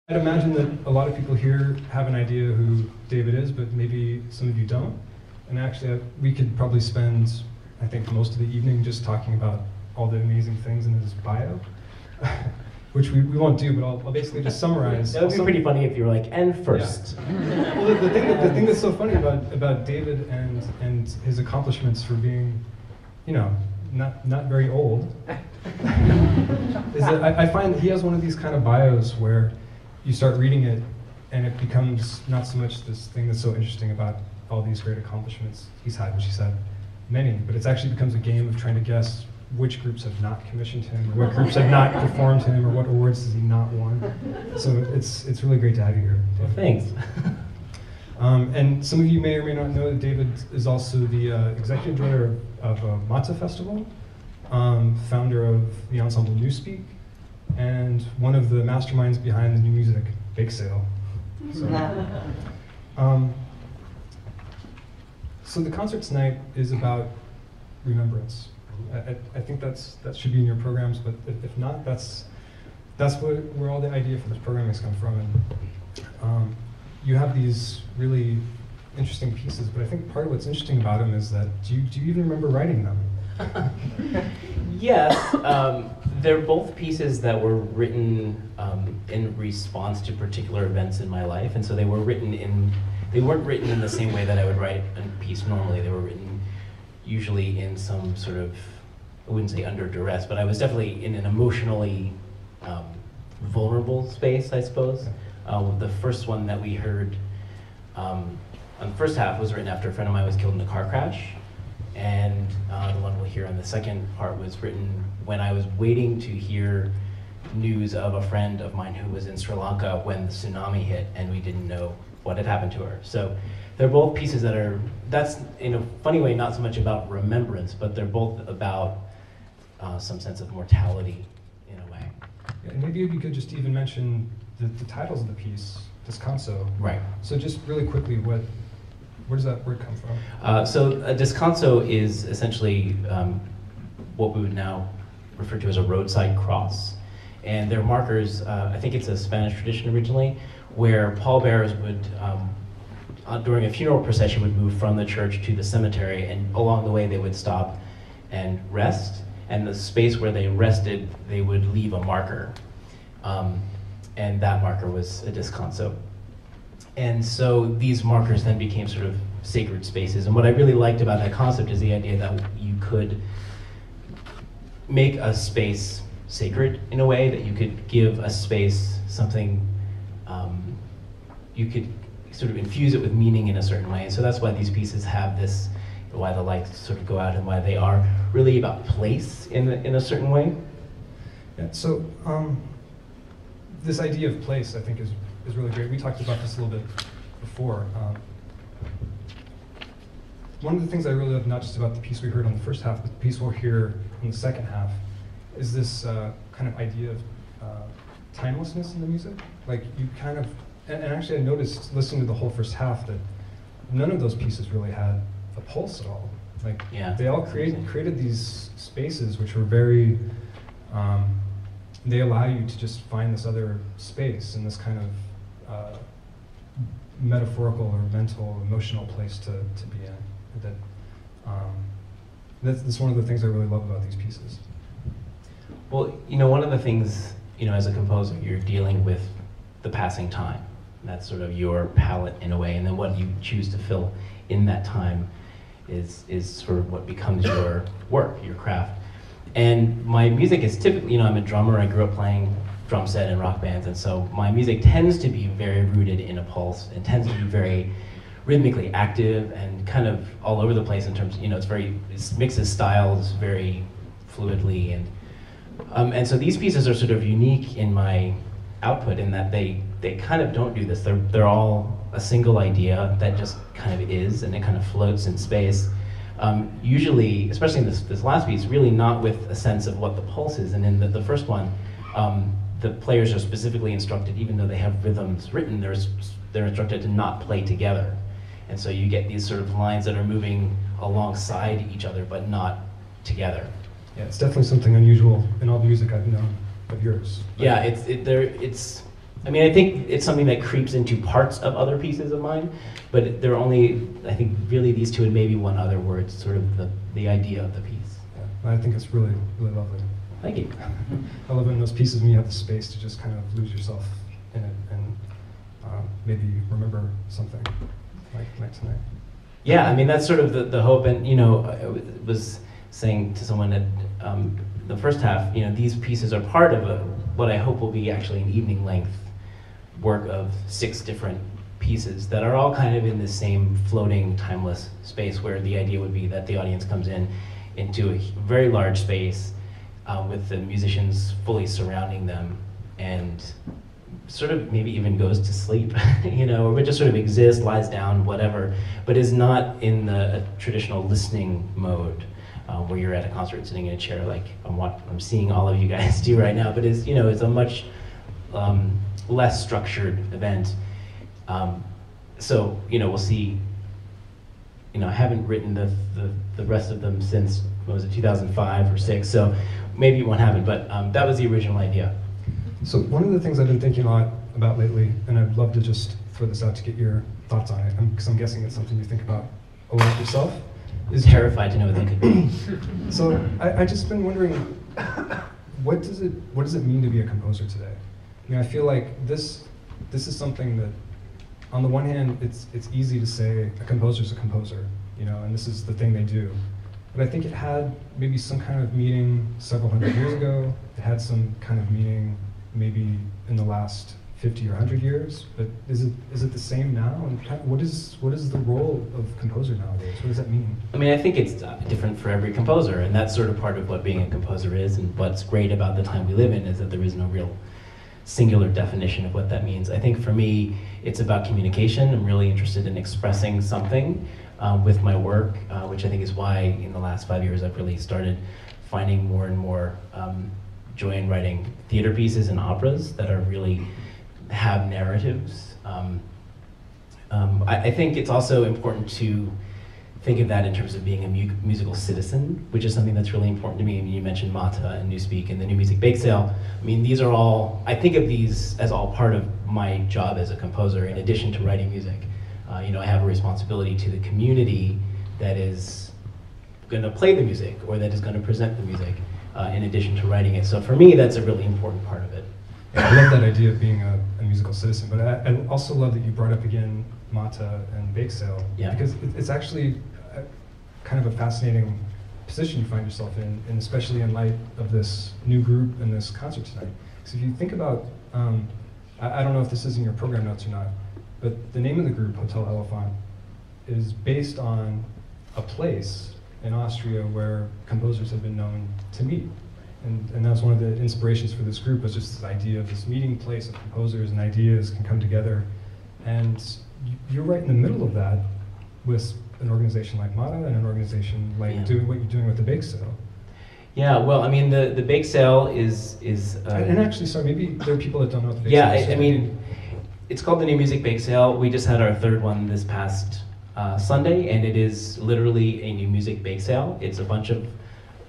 I'd imagine that a lot of people here have an idea who David is, but maybe some of you don't. And actually, we could probably spend, I think, most of the evening just talking about all the amazing things in his bio, which we won't do, but I'll basically just summarize. That would be pretty funny if you were like, and first. Yeah. Well, the thing that's so funny about David and his accomplishments for being, you know, not very old, is that I find he has one of these kind of bios where you start reading it and it becomes not so much this thing that's so interesting about all these great accomplishments he's had, which he's had many, but it actually becomes a game of trying to guess which groups have not commissioned him, or what groups have not performed him, or what awards has he not won. So it's really great to have you here. Well, thanks. And some of you may or may not know that David is also the executive director of Matzah Festival, founder of the ensemble Newspeak, and one of the masterminds behind the new music Bake Sale. So the concert tonight is about remembrance. I think that should be in your programs, but if not, that's where all the idea for this programming has come from. And you have these really interesting pieces, but I think part of what's interesting about them is that do you even remember writing them? Yes, they're both pieces that were written in response to particular events in my life, and so they weren't written in the same way that I would write a piece normally. They were written usually in some sort of, I wouldn't say under duress, but I was definitely in an emotionally vulnerable space, I suppose. The first one that we heard on the first half was written after a friend of mine was killed in a car crash. And the one we'll hear on the second part was written when I was waiting to hear news of a friend of mine who was in Sri Lanka when the tsunami hit and we didn't know what had happened to her. So they're both pieces that's in a funny way not so much about remembrance, but they're both about some sense of mortality in a way. Yeah, and maybe if you could just even mention the titles of the piece, Descanso. Right. So just really quickly, where does that word come from? So a descanso is essentially what we would now refer to as a roadside cross. And they're markers, I think it's a Spanish tradition originally, where pallbearers would, during a funeral procession, would move from the church to the cemetery, and along the way they would stop and rest. And the space where they rested, they would leave a marker. And that marker was a descanso. And so these markers then became sort of sacred spaces. And what I really liked about that concept is the idea that you could make a space sacred in a way, that you could give a space something, you could sort of infuse it with meaning in a certain way. And so that's why these pieces have this, why the lights sort of go out and why they are really about place in a certain way. Yeah, so this idea of place, I think, is really great. We talked about this a little bit before. One of the things I really love, not just about the piece we heard on the first half, but the piece we'll hear in the second half, is this kind of idea of timelessness in the music. Like you kind of, and actually I noticed listening to the whole first half that none of those pieces really had a pulse at all. Like they all created these spaces which were very, they allow you to just find this other space and this kind of metaphorical or mental, emotional place to be in. That's one of the things I really love about these pieces. Well, one of the things, as a composer, you're dealing with the passing time. That's sort of your palette in a way, and then what you choose to fill in that time is sort of what becomes your work, your craft. And my music is typically, I'm a drummer, I grew up playing drum set in rock bands, and so my music tends to be very rooted in a pulse, and tends to be very rhythmically active and kind of all over the place in terms, it mixes styles very fluidly, and so these pieces are sort of unique in my output in that they kind of don't do this. They're all a single idea that just kind of is, and it kind of floats in space. Usually, especially in this last piece, really not with a sense of what the pulse is. And in the first one, the players are specifically instructed, even though they have rhythms written, they're instructed to not play together. And so you get these sort of lines that are moving alongside each other, but not together. Yeah, it's definitely something unusual in all the music I've known of yours. Yeah, it's I mean, I think it's something that creeps into parts of other pieces of mine, but there are only, I think, really these two and maybe one other where it's sort of the idea of the piece. Yeah, I think it's really, really lovely. Thank you. I love it in those pieces when you have the space to just kind of lose yourself in it and maybe remember something like tonight. Yeah, I mean, that's sort of the hope. And, you know, I was saying to someone that the first half, you know, these pieces are part of what I hope will be actually an evening length work of 6 different pieces that are all kind of in the same floating, timeless space, where the idea would be that the audience comes into a very large space with the musicians fully surrounding them and sort of maybe even goes to sleep, you know, or just sort of exists, lies down, whatever, but is not in the traditional listening mode where you're at a concert sitting in a chair like I'm seeing all of you guys do right now, but is, you know, it's a much less structured event. So, you know, we'll see. You know, I haven't written the rest of them since, what was it, 2005 or 6, so maybe it won't happen, but that was the original idea. So one of the things I've been thinking a lot about lately, and I'd love to just throw this out to get your thoughts on it, because I'm guessing it's something you think about a lot yourself, is terrified to know what that could be. So I just been wondering, what does it mean to be a composer today? I mean, I feel like this is something that, on the one hand, it's easy to say a composer's a composer, you know, and this is the thing they do. But I think it had maybe some kind of meaning several hundred years ago. It had some kind of meaning maybe in the last 50 or 100 years. But is it the same now? And what is the role of composer nowadays? What does that mean? I mean, I think it's different for every composer, and that's sort of part of what being a composer is. And what's great about the time we live in is that there is no real singular definition of what that means. I think for me, it's about communication. I'm really interested in expressing something with my work, which I think is why in the last 5 years I've really started finding more and more joy in writing theater pieces and operas that are really have narratives. I think it's also important to think of that in terms of being a musical citizen, which is something that's really important to me. I mean, you mentioned Mata and Newspeak and the New Music Bake Sale. I mean, these are all, I think of these as all part of my job as a composer, in addition to writing music. You know, I have a responsibility to the community that is going to play the music or that is going to present the music in addition to writing it. So for me, that's a really important part of it. Yeah, I love that idea of being a musical citizen, but I also love that you brought up again Mata and Bake Sale, yeah, because it's actually kind of a fascinating position you find yourself in, and especially in light of this new group and this concert tonight. So if you think about, I don't know if this is in your program notes or not, but the name of the group, Hotel Elefant, is based on a place in Austria where composers have been known to meet. And that was one of the inspirations for this group, was just this idea of this meeting place of composers and ideas can come together. And you're right in the middle of that with an organization like Mata and an organization like doing what you're doing with the Bake Sale. Yeah, well, I mean, the Bake Sale is and actually, sorry, maybe there are people that don't know what the Bake Sale is. Yeah, I mean, it's called the New Music Bake Sale. We just had our 3rd one this past Sunday, and it is literally a new music bake sale. It's a bunch of,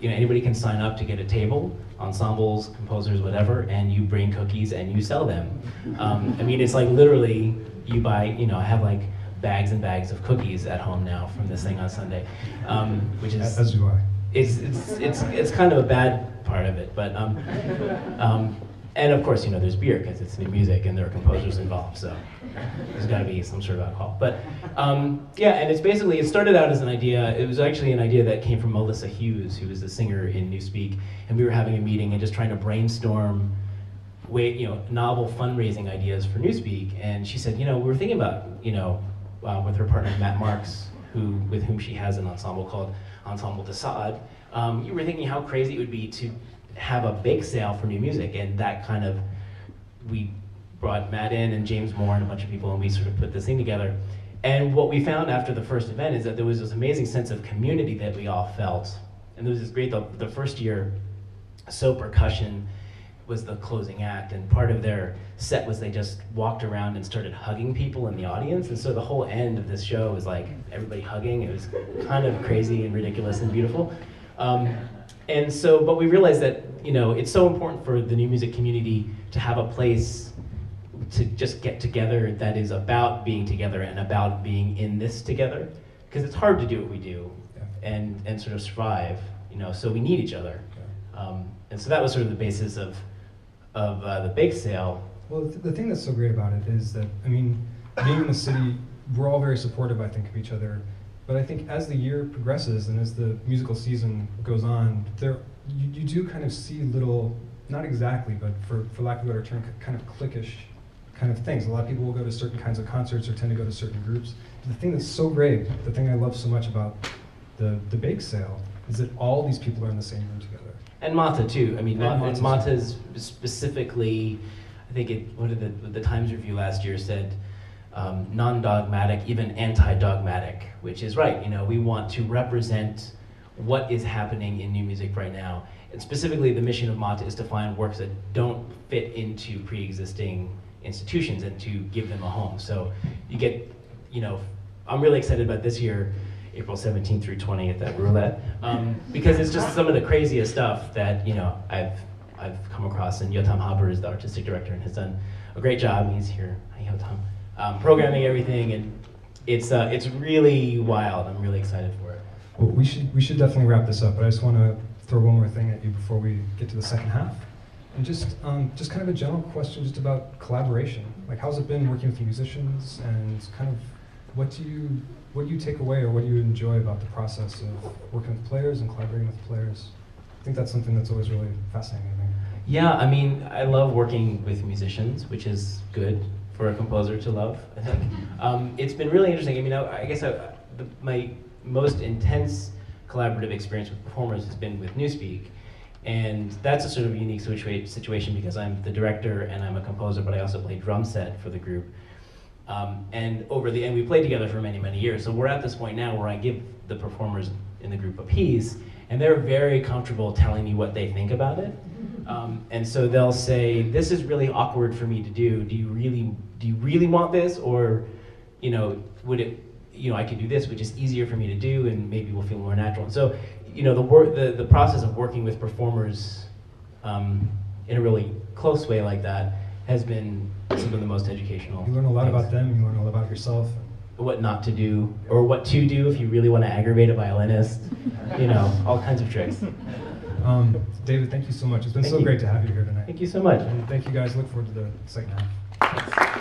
you know, anybody can sign up to get a table, ensembles, composers, whatever, and you bring cookies and you sell them. I mean, it's like literally you buy, you know, I have like bags and bags of cookies at home now from this thing on Sunday, which is, as do I. It's kind of a bad part of it, but and of course, you know, there's beer because it's new music and there are composers involved, so there's got to be some sort of alcohol. But yeah, and it's basically, it started out as an idea. It was actually an idea that came from Melissa Hughes, who was the singer in Newspeak, and we were having a meeting and just trying to brainstorm novel fundraising ideas for Newspeak. And she said, you know, we were thinking about, you know, with her partner Matt Marks, with whom she has an ensemble called Ensemble de Sade, you were thinking how crazy it would be to have a bake sale for new music, and that kind of, we brought Matt in and James Moore and a bunch of people, and we sort of put this thing together. And what we found after the first event is that there was this amazing sense of community that we all felt. And there was this great, the first year, So Percussion was the closing act, and part of their set was they just walked around and started hugging people in the audience, and so the whole end of this show was like everybody hugging. It was kind of crazy and ridiculous and beautiful. And so, but we realized that, you know, it's so important for the new music community to have a place to just get together that is about being together and about being in this together, because it's hard to do what we do and sort of survive, so we need each other. And so that was sort of the basis of the bake sale. Well, the thing that's so great about it is that, I mean, being in the city, we're all very supportive, I think, of each other. But I think as the year progresses and as the musical season goes on, you do kind of see little, not exactly, but for lack of a better term, kind of cliquish kind of things. A lot of people will go to certain kinds of concerts or tend to go to certain groups. But the thing that's so great, the thing I love so much about the bake sale, is that all these people are in the same room together. And Mata too. I mean, And Mata's specifically, I think what did the Times Review last year said, non-dogmatic, even anti-dogmatic, which is right. We want to represent what is happening in new music right now. And specifically, the mission of Mata is to find works that don't fit into pre-existing institutions and to give them a home. So you get, I'm really excited about this year, April 17th through 20th at Roulette, because it's just some of the craziest stuff that I've come across. And Yotam Haber is the artistic director and has done a great job. He's here. Hi, Yotam. Programming everything, and it's really wild. I'm really excited for it. Well, we should definitely wrap this up, but I just want to throw one more thing at you before we get to the second half, and just kind of a general question just about collaboration. Like, how's it been working with musicians, and kind of what do you take away, or what do you enjoy about the process of working with players and collaborating with players? I think that's something that's always really fascinating to me. Yeah, I mean, I love working with musicians, which is good for a composer to love, I think. It's been really interesting. I mean, I guess my most intense collaborative experience with performers has been with Newspeak, and that's a sort of unique situation because I'm the director and I'm a composer, but I also play drum set for the group. And we played together for many, many years. So we're at this point now where I give the performers in the group a piece, and they're very comfortable telling me what they think about it. And so they'll say, "This is really awkward for me to do. Do you really want this, or, would it? I could do this, which is easier for me to do, and maybe will feel more natural." And so, the process of working with performers in a really close way like that has been some of the most educational. You learn a lot about them. You learn a lot about yourself. What not to do, or what to do if you really want to aggravate a violinist. All kinds of tricks. David, thank you so much. It's been so great to have you here tonight. Thank you so much. And thank you guys. Look forward to the second half. Thanks.